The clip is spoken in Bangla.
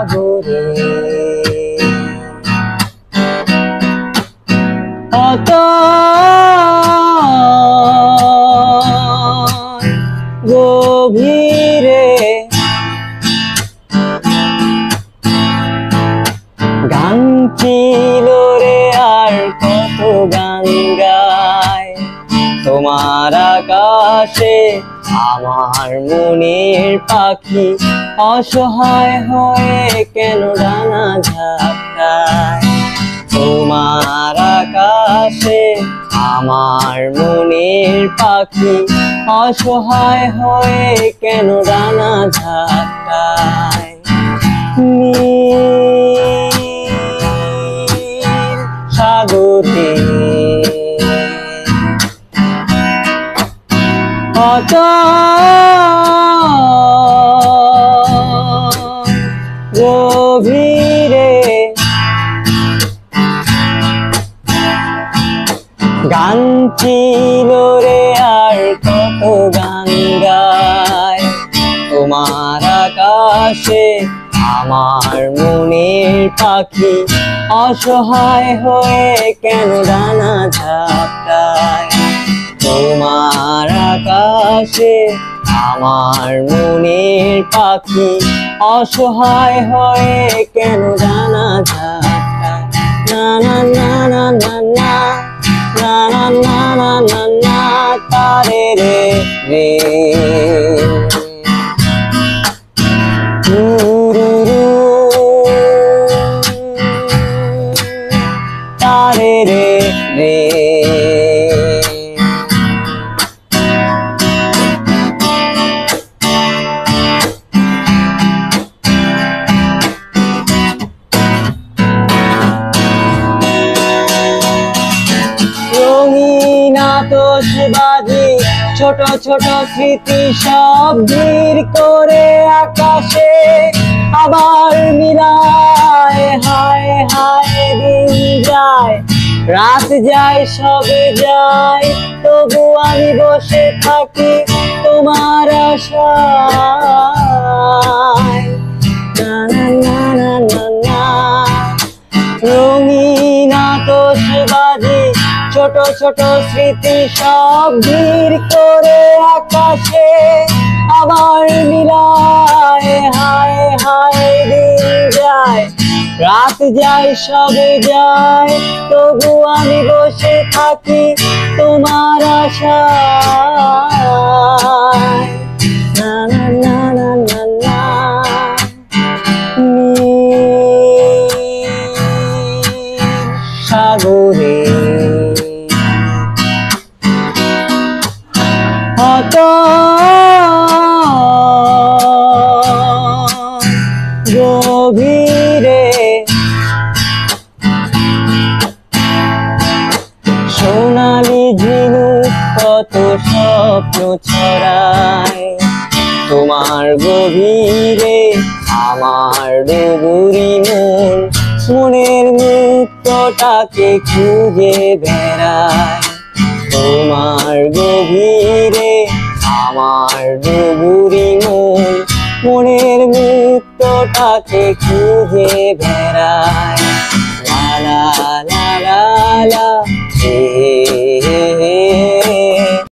সাগরে গভীরে গান ছিল রে আর কত গান গায় তোমার আকাশে আমার মনের পাখি অসহায় হয়ে কেন ডানা ঝাপটায় তোমার আকাশে আমার মনের পাখি অসহায় হয়ে কেন ডানা ঝাপটায় সাগরে গভীরে গান ছিল রে আর কত গান গায় তোমার আকাশে আমার মনের পাখি অসহায় হয়ে কেন ডানা ঝাপটায় তোমার আকাশে আমার মনের পাখি অসহায় হয়ে কেন ডানা ঝাপটায় না না না না না না না না না না না না তারে রে রে তারে রে রে রঙিন আতশবাজি ছোট ছোট স্মৃতি সব ভিড় করে আকাশে আবার মিলায় হায় হায় দিন যায় রাত যায় সবে যায় তবু আমি বসে থাকি তোমার আশায় না না না না না না রঙিন আতশবাজি ছোট ছোট স্মৃতি সব ভিড় করে আকাশে আবার মিলায় হায় হায় দিন যায় রাত যায় সবে যায় তবু আমি বসে থাকি তোমার আশায় না না না না না না সাগরে গভীরে সোনালি ঝিনুক কত স্বপ্ন ছড়ায় তোমার গভীরে আমার ডুবুরি মন মনের মুক্তটাকে খুঁজে বেড়ায় তোমার গভীরে আমার ডুবুরি মন মনের মুক্তটাকে খুঁজে বেড়ায় লা লা লা লা লা